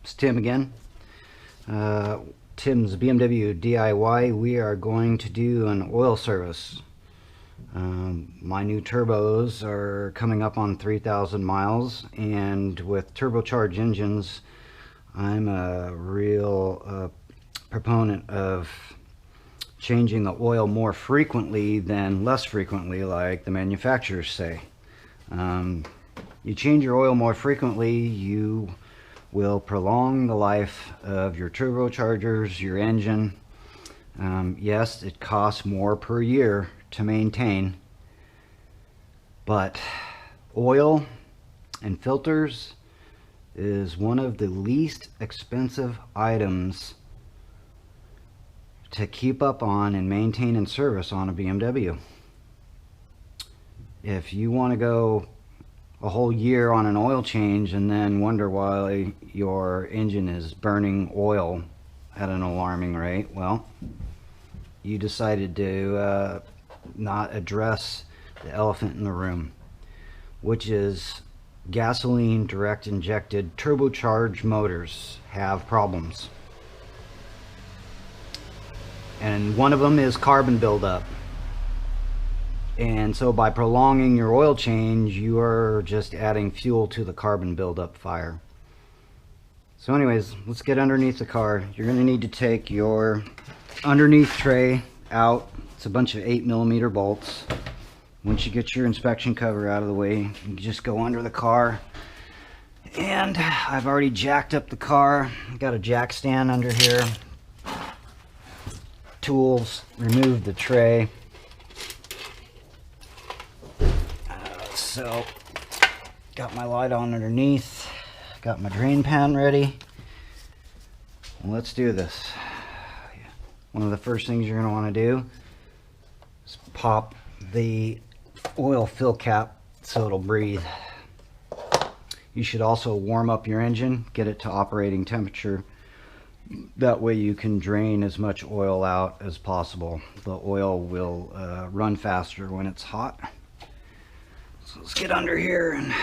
It's Tim again. Tim's BMW DIY. We are going to do an oil service. My new turbos are coming up on 3,000 miles, and with turbocharged engines, I'm a real proponent of changing the oil more frequently than less frequently, like the manufacturers say. You change your oil more frequently, you will prolong the life of your turbochargers, your engine. Yes, it costs more per year to maintain, but oil and filters is one of the least expensive items to keep up on and maintain and service on a BMW. If you want to go a whole year on an oil change and then wonder why your engine is burning oil at an alarming rate, well, you decided to not address the elephant in the room, which is gasoline direct injected turbocharged motors have problems. And one of them is carbon buildup. And so by prolonging your oil change, you are just adding fuel to the carbon buildup fire. So anyways, let's get underneath the car. You're going to need to take your underneath tray out. It's a bunch of 8mm bolts. Once you get your inspection cover out of the way, you just go under the car. And I've already jacked up the car. Got a jack stand under here. Tools, remove the tray. So, got my light on underneath, got my drain pan ready. Let's do this. One of the first things you're going to want to do is pop the oil fill cap so it'll breathe. You should also warm up your engine, get it to operating temperature. That way you can drain as much oil out as possible. The oil will run faster when it's hot. So let's get under here and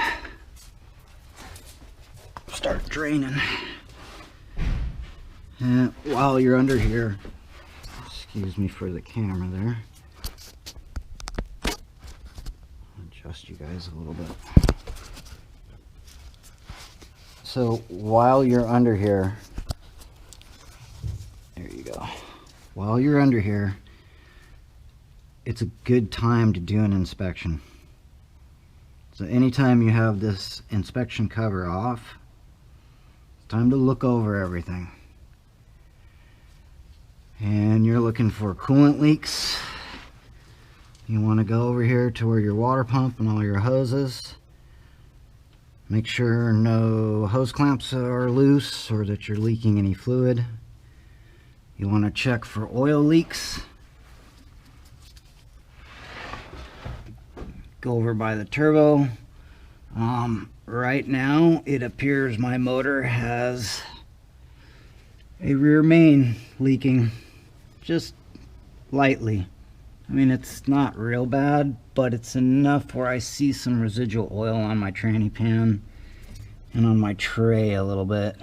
start draining. And while you're under here, excuse me for the camera there. Adjust you guys a little bit. So while you're under here, there you go. While you're under here, it's a good time to do an inspection. So anytime you have this inspection cover off, it's time to look over everything. And you're looking for coolant leaks. You want to go over here to where your water pump and all your hoses. Make sure no hose clamps are loose or that you're leaking any fluid. You want to check for oil leaks. Go over by the turbo. Right now it appears my motor has a rear main leaking just lightly. I mean, it's not real bad, but it's enough where I see some residual oil on my tranny pan and on my tray a little bit,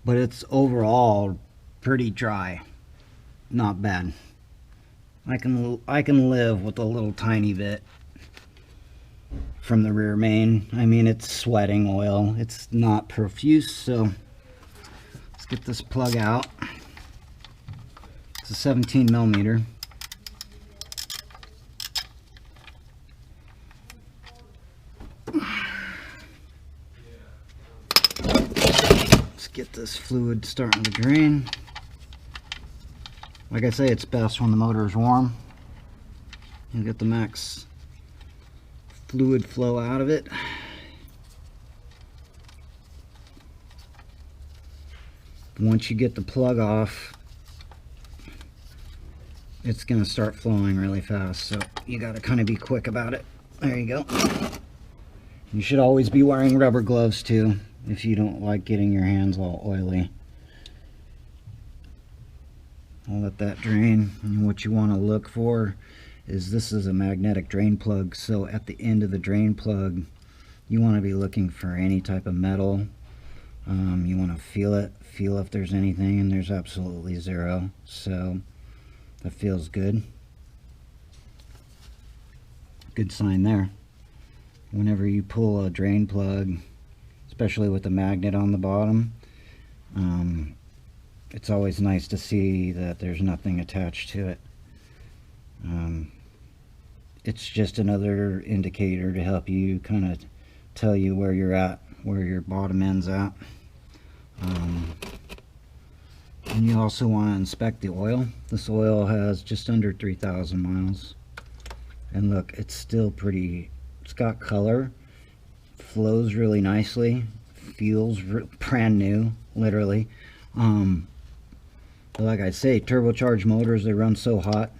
but it's overall pretty dry, not bad. I can live with a little tiny bit from the rear main. I mean, it's sweating oil. It's not profuse, so let's get this plug out. It's a 17mm. Let's get this fluid starting to drain. Like I say, it's best when the motor is warm. You get the max fluid flow out of it. Once you get the plug off, it's going to start flowing really fast, so you got to kind of be quick about it. There you go. You should always be wearing rubber gloves too if you don't like getting your hands all oily. I'll let that drain. And what you want to look for is this is a magnetic drain plug, so at the end of the drain plug you want to be looking for any type of metal You want to feel it, feel if there's anything, and there's absolutely zero, so that feels good. Good sign there. Whenever you pull a drain plug, especially with the magnet on the bottom, it's always nice to see that there's nothing attached to it. It's just another indicator to help you kind of tell you where you're at, where your bottom end's at. And you also want to inspect the oil. This oil has just under 3,000 miles. And look, it's still pretty, it's got color, flows really nicely, feels brand new, literally. But like I say, turbocharged motors, they run so hot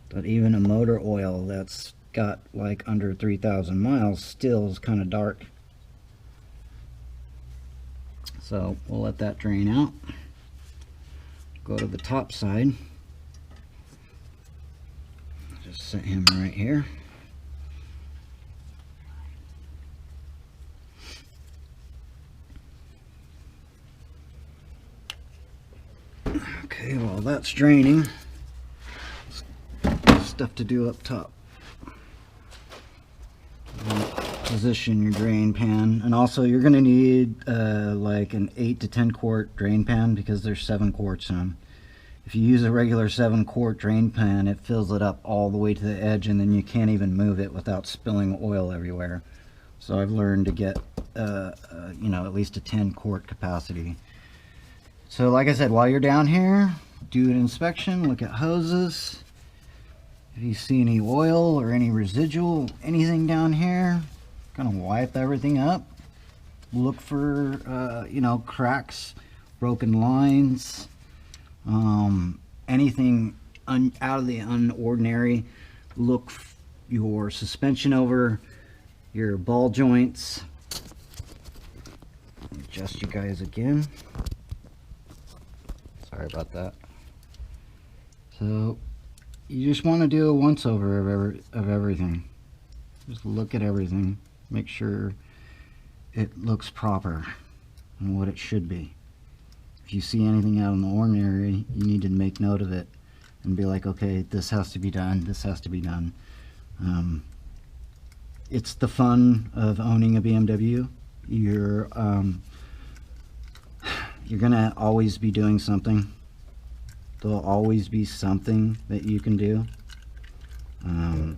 that even a motor oil that's got like under 3,000 miles still is kind of dark. So we'll let that drain out. Go to the top side. Just set him right here. Okay, while that's draining, stuff to do up top. Position your drain pan, and also you're going to need like an 8 to 10 quart drain pan, because there's 7 quarts in them. If you use a regular 7 quart drain pan, it fills it up all the way to the edge, and then you can't even move it without spilling oil everywhere. So I've learned to get you know, at least a 10 quart capacity. So like I said, while you're down here, do an inspection, look at hoses. If you see any oil or any residual, anything down here, kind of wipe everything up. Look for you know, cracks, broken lines, anything out of the ordinary. Look your suspension over, your ball joints. Adjust you guys again. Sorry about that. So you just want to do a once over of everything. Just look at everything, make sure it looks proper and what it should be. If you see anything out in the ordinary, you need to make note of it and be like, okay, this has to be done, this has to be done. It's the fun of owning a BMW. You're gonna always be doing something. There'll always be something that you can do. And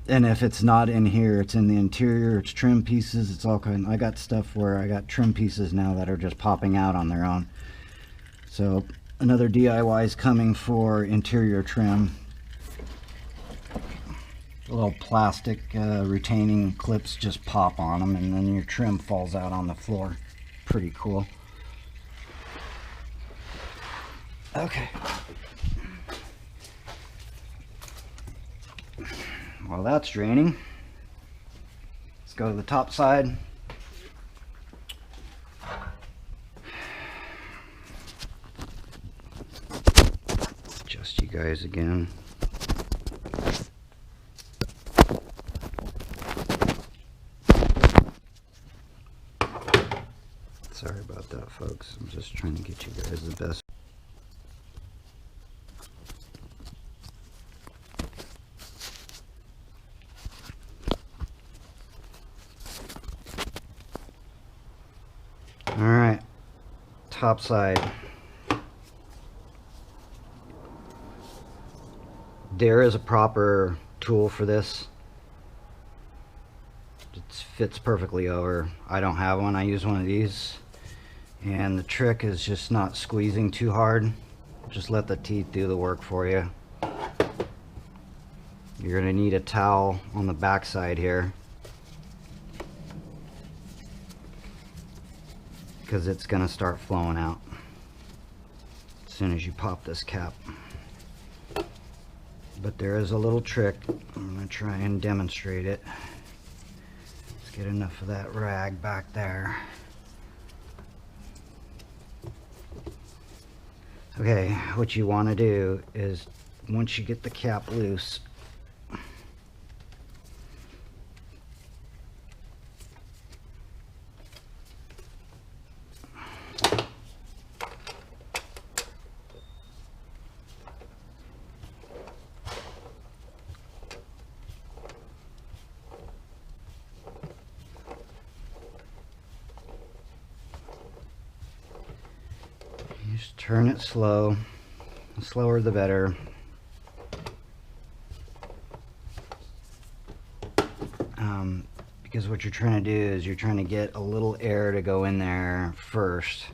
if it's not in here, it's in the interior, it's trim pieces, it's all kind. I got stuff where I got trim pieces now that are just popping out on their own. So another DIY is coming for interior trim. Little plastic retaining clips just pop on them, and then your trim falls out on the floor. Pretty cool. Okay. While that's draining, let's go to the top side. Adjust you guys again. Sorry about that, folks. I'm just trying to get you guys the best. All right, top side. There is a proper tool for this. It fits perfectly over. I don't have one. I use one of these. And the trick is just not squeezing too hard. Just let the teeth do the work for you. You're going to need a towel on the back side here, because it's going to start flowing out as soon as you pop this cap. But there is a little trick. I'm going to try and demonstrate it. Let's get enough of that rag back there. Okay, what you want to do is, once you get the cap loose, Just turn it slow. The slower the better. Because what you're trying to do is you're trying to get a little air to go in there first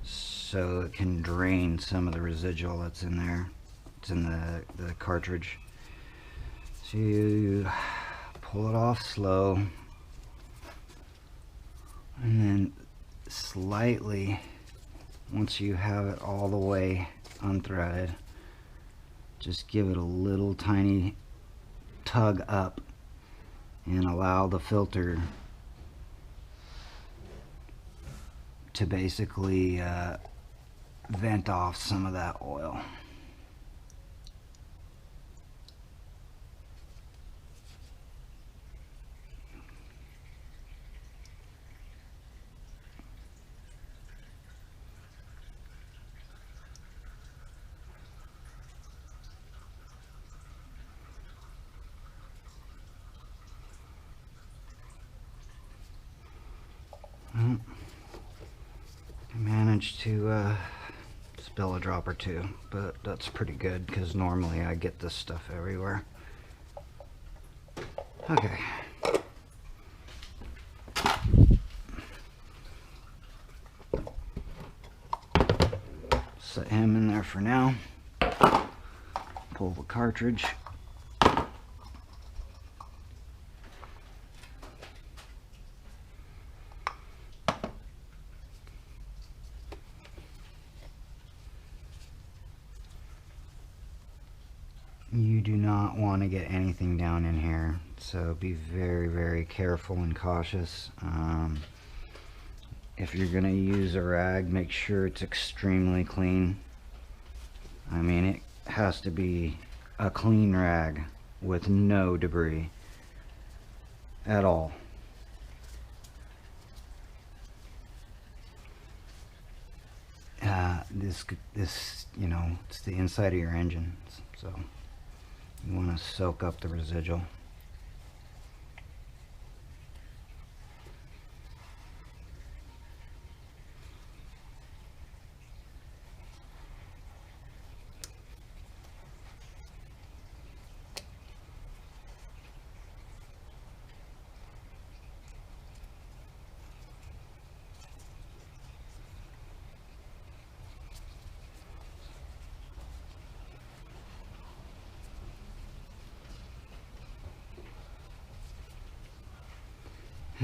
so it can drain some of the residual that's in there. It's in the cartridge. So you pull it off slow and then slightly, once you have it all the way unthreaded, just give it a little tiny tug up and allow the filter to basically vent off some of that oil. I managed to spill a drop or two, but that's pretty good because normally I get this stuff everywhere. Okay. Set him in there for now. Pull the cartridge. You do not want to get anything down in here, so be very, very careful and cautious. If you're going to use a rag, make sure it's extremely clean. I mean, it has to be a clean rag with no debris at all. This, you know, it's the inside of your engine, so you want to soak up the residual.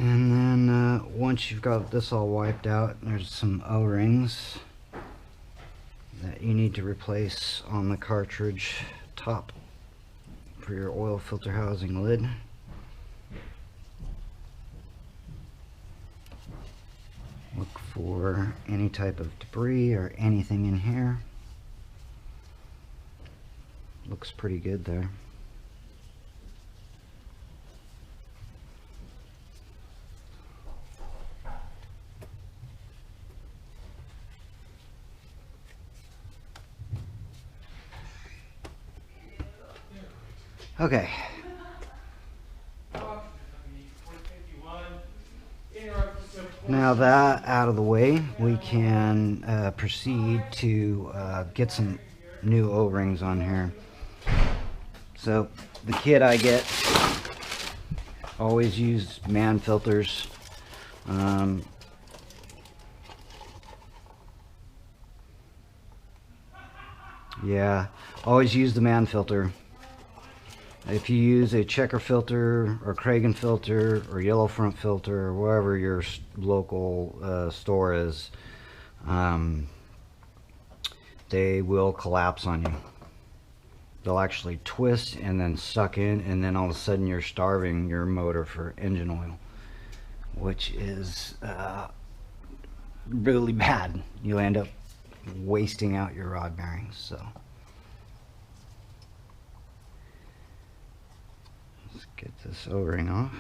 And then once you've got this all wiped out, there's some O-rings that you need to replace on the cartridge top for your oil filter housing lid. Look for any type of debris or anything in here. Looks pretty good there. Okay. Now that out of the way, we can proceed to get some new O-rings on here. So the kit I get always use man filters. Yeah, always use the man filter. If you use a checker filter or Kragen filter or yellow front filter or wherever your local store is, they will collapse on you. They'll actually twist and then suck in, and then all of a sudden you're starving your motor for engine oil, which is really bad. You'll end up wasting out your rod bearings. So let's get this O-ring off.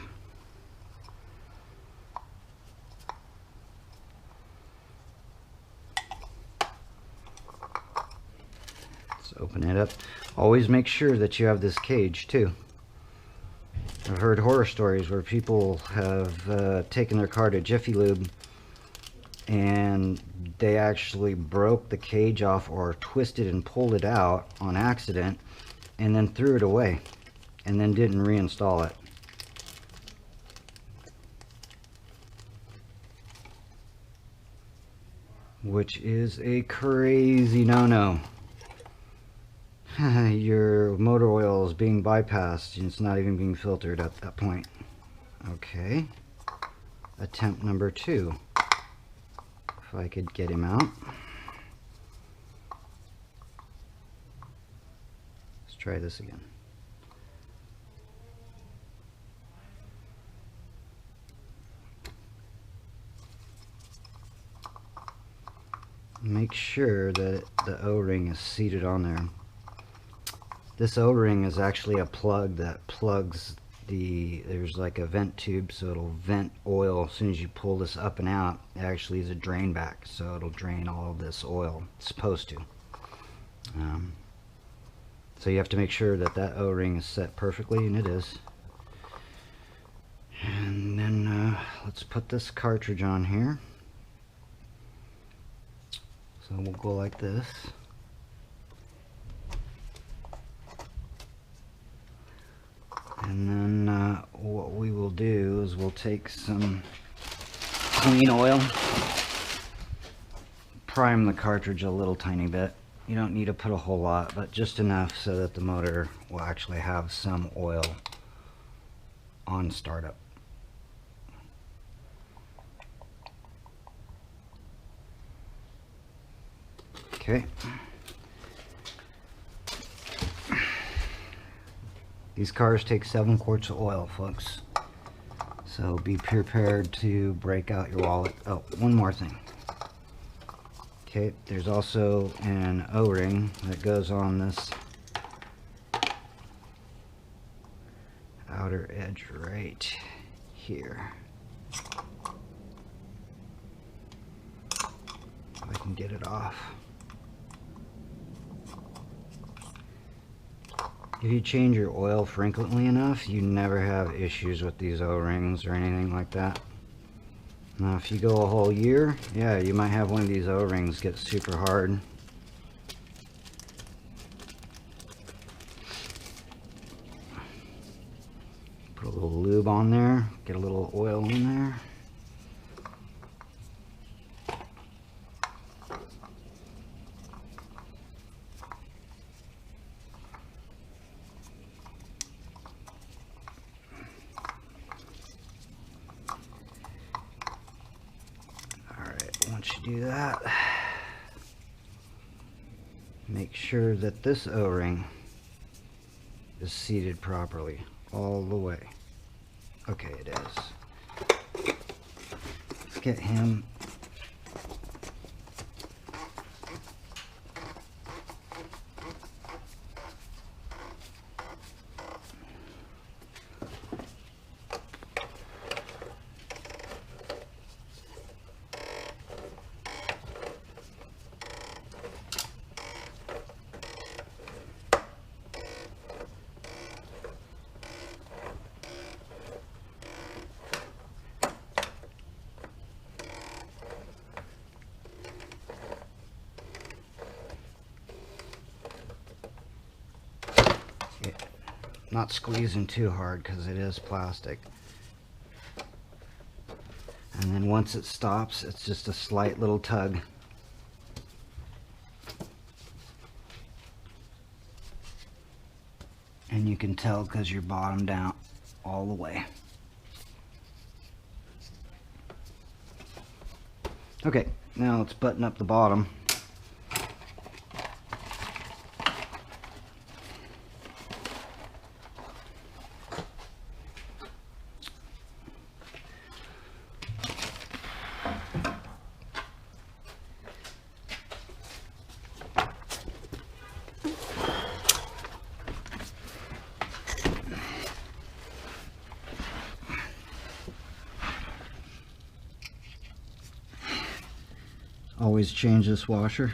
Let's open it up. Always make sure that you have this cage too. I've heard horror stories where people have taken their car to Jiffy Lube and they actually broke the cage off or twisted and pulled it out on accident and then threw it away and then didn't reinstall it. Which is a crazy no-no. Your motor oil is being bypassed and it's not even being filtered at that point. Okay, attempt number 2. If I could get him out. Let's try this again. Make sure that the O-ring is seated on there. This O-ring is actually a plug that plugs there's like a vent tube, so it'll vent oil as soon as you pull this up and out. It actually is a drain back, so it'll drain all of this oil. It's supposed to. So you have to make sure that that O-ring is set perfectly, and it is. And then let's put this cartridge on here. So we'll go like this. And then what we will do is we'll take some clean oil, prime the cartridge a little tiny bit. You don't need to put a whole lot, but just enough so that the motor will actually have some oil on startup. Okay. These cars take 7 quarts of oil, folks. So be prepared to break out your wallet. Oh, one more thing. Okay, there's also an O-ring that goes on this outer edge right here. If I can get it off. If you change your oil frequently enough, you never have issues with these O-rings or anything like that. Now if you go a whole year, yeah, you might have one of these O-rings get super hard. Put a little lube on there, get a little oil in there. Once you do that, make sure that this O-ring is seated properly all the way. Okay, it is. Let's get him . Not squeezing too hard because it is plastic. And then once it stops, it's just a slight little tug. And you can tell because you're bottomed out all the way. Okay, now let's button up the bottom. Always change this washer.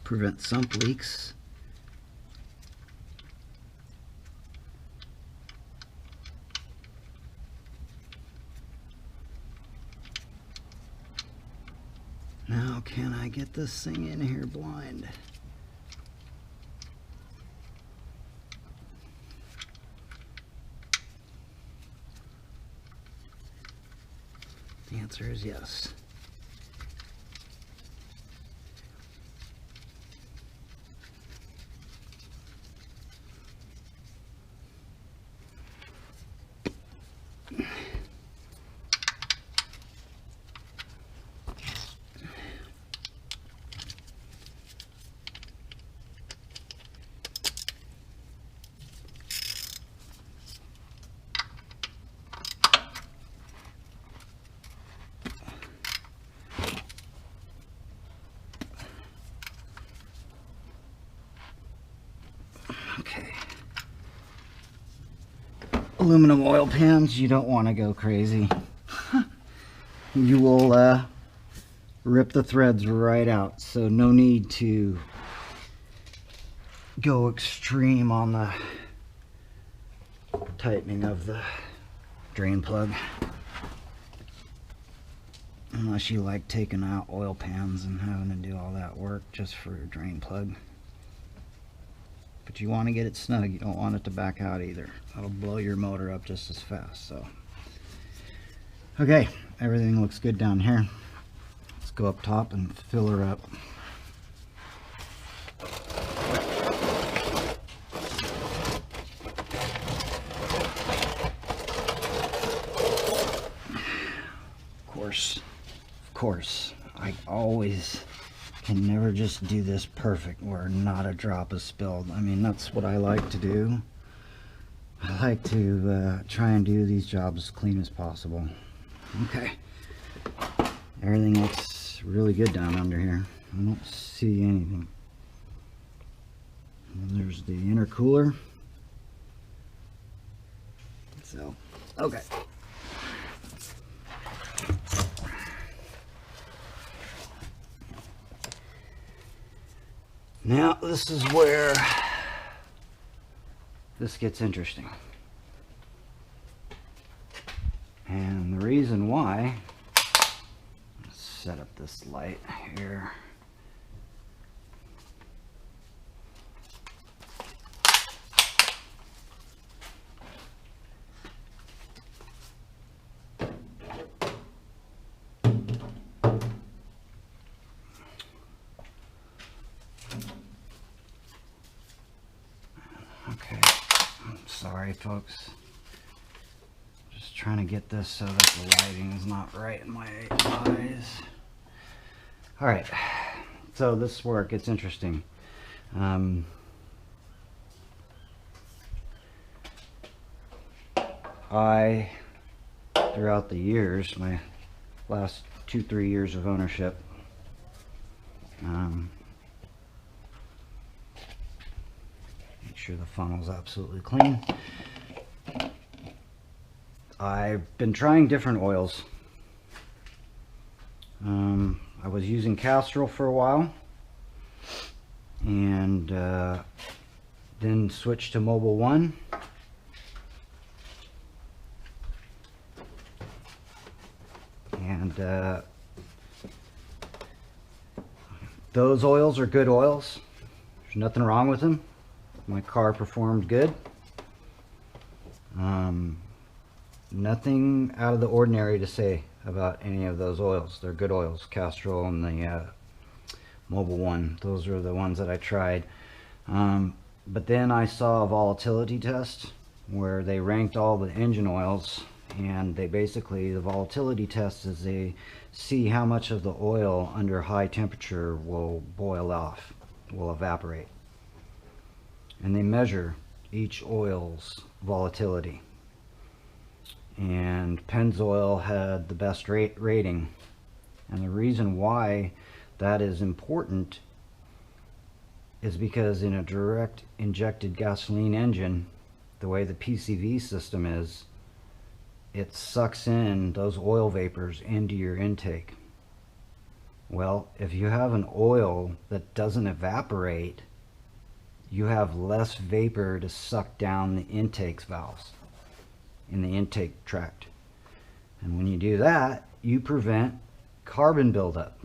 Prevent sump leaks. Can I get this thing in here blind? The answer is yes. Okay. Aluminum oil pans, you don't want to go crazy. You will rip the threads right out, so no need to go extreme on the tightening of the drain plug, unless you like taking out oil pans and having to do all that work just for a drain plug. But you want to get it snug, you don't want it to back out either. That'll blow your motor up just as fast. So okay, everything looks good down here. Let's go up top and fill her up. Of course, I always can never just do this perfect where not a drop is spilled. I mean, that's what I like to do. I like to try and do these jobs as clean as possible. Okay, everything looks really good down under here. I don't see anything. And there's the intercooler. So, okay. Now this is where this gets interesting. And the reason why, let's set up this light here. Okay, I'm sorry folks, just trying to get this so that the lighting is not right in my eyes. All right, so this is where it gets interesting. I, throughout the years, my last 2-3 years of ownership, make sure the funnel's absolutely clean. I've been trying different oils. I was using Castrol for a while, and then switched to Mobil 1. And those oils are good oils. There's nothing wrong with them. My car performed good. Nothing out of the ordinary to say about any of those oils. They're good oils. Castrol and the Mobil 1. Those are the ones that I tried. But then I saw a volatility test where they ranked all the engine oils, and they basically, the volatility test is they see how much of the oil under high temperature will boil off, will evaporate. And they measure each oil's volatility. And Pennzoil had the best rating. And the reason why that is important is because in a direct injected gasoline engine, the way the PCV system is, it sucks in those oil vapors into your intake. Well, if you have an oil that doesn't evaporate, you have less vapor to suck down the intake valves in the intake tract. And when you do that, you prevent carbon buildup.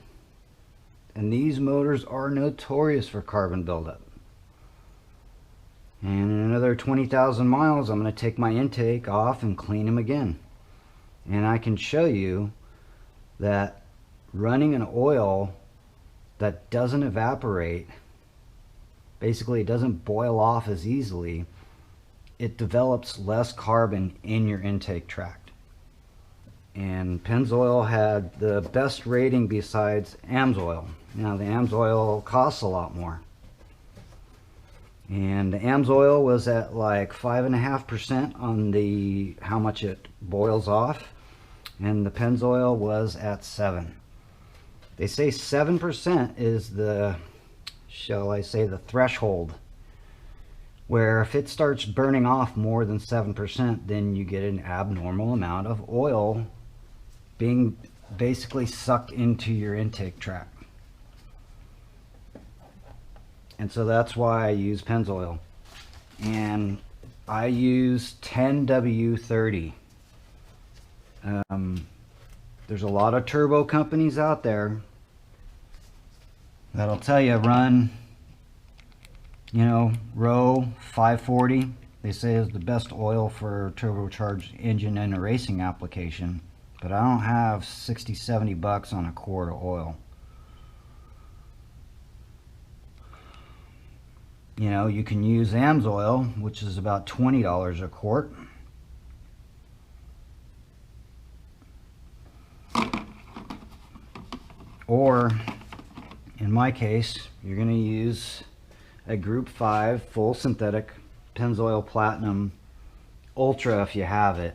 And these motors are notorious for carbon buildup. And in another 20,000 miles, I'm going to take my intake off and clean them again. And I can show you that running an oil that doesn't evaporate, basically it doesn't boil off as easily, it develops less carbon in your intake tract. And Pennzoil had the best rating besides AMSOIL. Now the AMSOIL costs a lot more. And the AMSOIL was at like 5.5% on the how much it boils off, and the Pennzoil was at 7. They say 7% is the, shall I say, the threshold, where if it starts burning off more than 7%, then you get an abnormal amount of oil being basically sucked into your intake tract. And so that's why I use Pennzoil. And I use 10W30. There's a lot of turbo companies out there that'll tell you run, you know, row 540. They say is the best oil for a turbocharged engine in a racing application. But I don't have 60, 70 bucks on a quart of oil. You know, you can use AMSOIL, which is about $20 a quart. Or, in my case, you're going to use a Group 5 full synthetic Pennzoil Platinum Ultra if you have it.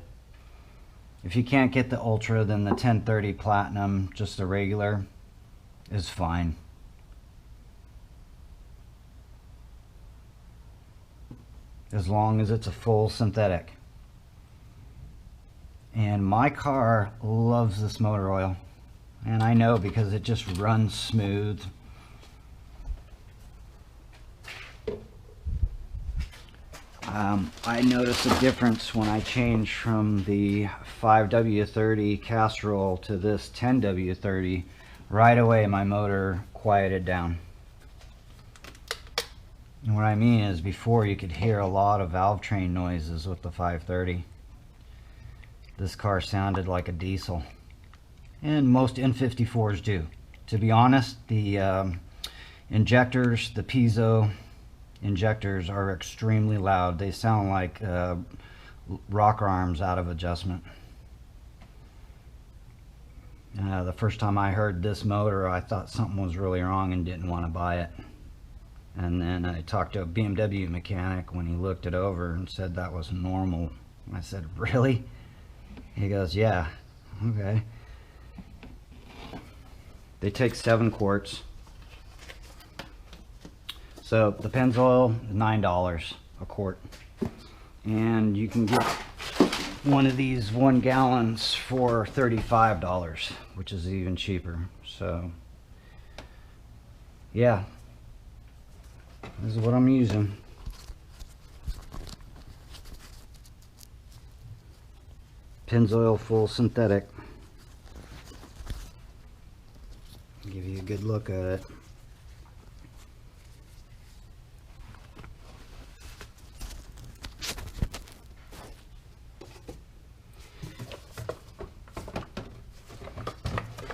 If you can't get the Ultra, then the 1030 Platinum, just the regular, is fine. As long as it's a full synthetic. And my car loves this motor oil, and I know because it just runs smooth. I notice a difference when I change from the 5W30 Castrol to this 10W30. Right away my motor quieted down. And what I mean is, before you could hear a lot of valve train noises with the 530. This car sounded like a diesel. And most N54s do. To be honest, the injectors, the piezo injectors are extremely loud. They sound like rock arms out of adjustment. The first time I heard this motor, I thought something was really wrong and didn't want to buy it. And then I talked to a BMW mechanic when he looked it over and said that was normal. I said, really? He goes, yeah. Okay. They take 7 quarts. So the Pennzoil is $9 a quart. And you can get one of these 1 gallons for $35, which is even cheaper. So yeah. This is what I'm using. Pennzoil full synthetic. Give you a good look at it.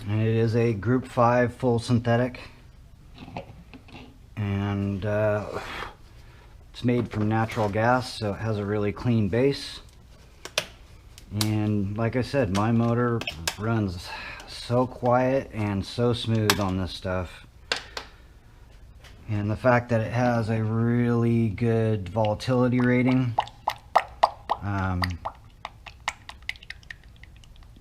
And it is a Group 5 full synthetic. And it's made from natural gas, so it has a really clean base. And like I said, my motor runs so quiet and so smooth on this stuff. And the fact that it has a really good volatility rating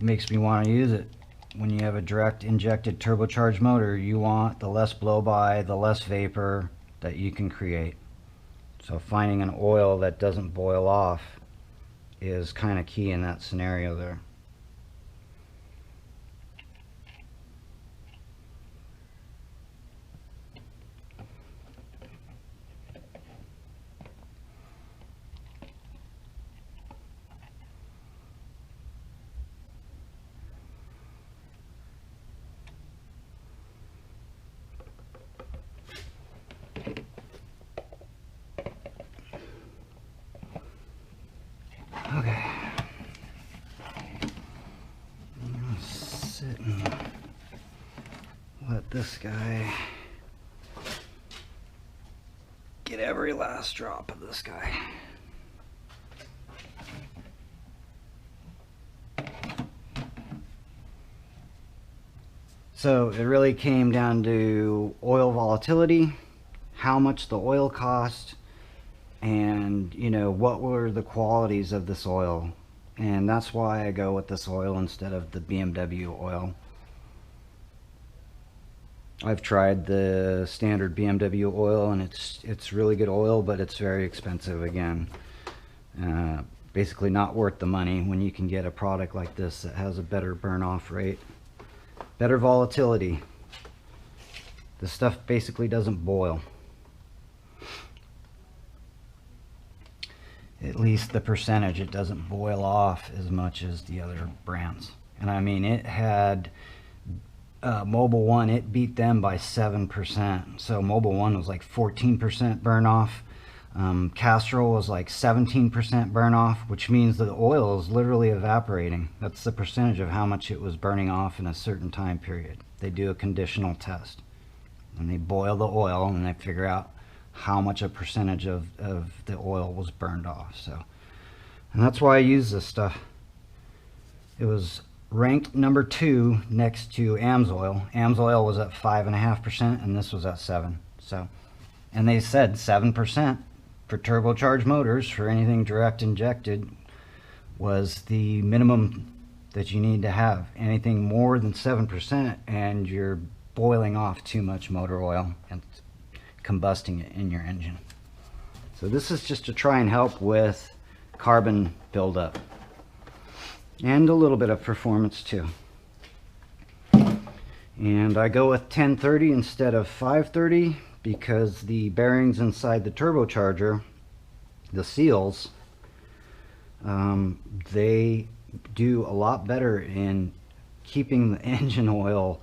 makes me want to use it. When you have a direct injected turbocharged motor, you want the less blow-by, the less vapor that you can create. So finding an oil that doesn't boil off is kind of key in that scenario there. this guy. Get every last drop of this guy. So it really came down to oil volatility, how much the oil cost, and you know, what were the qualities of this oil. And that's why I go with this oil instead of the BMW oil. I've tried the standard BMW oil, and it's really good oil, but it's very expensive again. Basically not worth the money when you can get a product like this that has a better burn off rate, better volatility. This stuff basically doesn't boil. At least the percentage, it doesn't boil off as much as the other brands. And I mean, it had Mobil 1, it beat them by 7%. So Mobil 1 was like 14% burn off. Castrol was like 17% burn off, which means that the oil is literally evaporating. That's the percentage of how much it was burning off in a certain time period. They do a conditional test, and they boil the oil, and they figure out how much a percentage of the oil was burned off. So, and that's why I use this stuff. It was ranked number 2 next to AMSOIL. AMSOIL was at 5.5%, and this was at 7%. So, and they said 7% for turbocharged motors for anything direct injected was the minimum that you need to have. Anything more than 7% and you're boiling off too much motor oil and combusting it in your engine. So this is just to try and help with carbon buildup and a little bit of performance too. And I go with 1030 instead of 530 because the bearings inside the turbocharger, the seals, they do a lot better in keeping the engine oil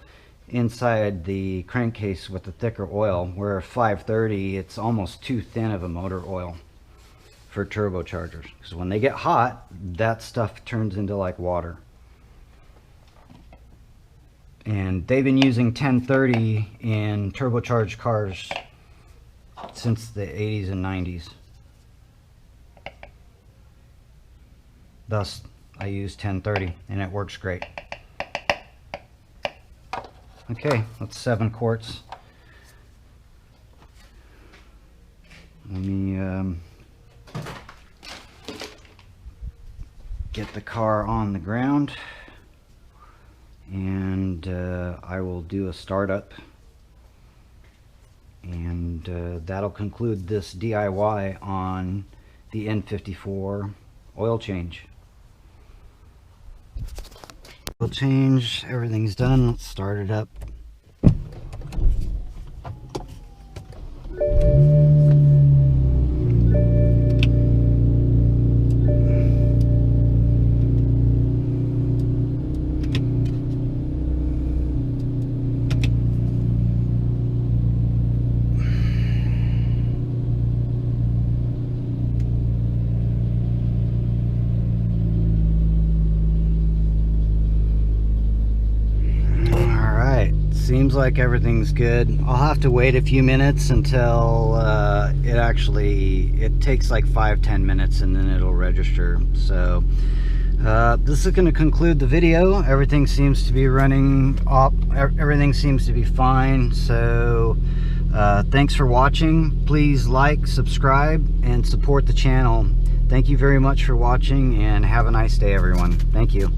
inside the crankcase with the thicker oil, where 530, it's almost too thin of a motor oil for turbochargers, because when they get hot, that stuff turns into like water. And they've been using 1030 in turbocharged cars since the 80s and 90s. Thus, I use 1030 and it works great. Okay, that's 7 quarts. Let me get the car on the ground, and I will do a startup, and that'll conclude this DIY on the N54 oil change. Oil change, everything's done. Let's start it up. Seems like everything's good. I'll have to wait a few minutes until it takes like 5-10 minutes and then it'll register. So this is going to conclude the video. Everything seems to be running up, everything seems to be fine. So thanks for watching. Please like, subscribe, and support the channel. Thank you very much for watching, and have a nice day, everyone. Thank you.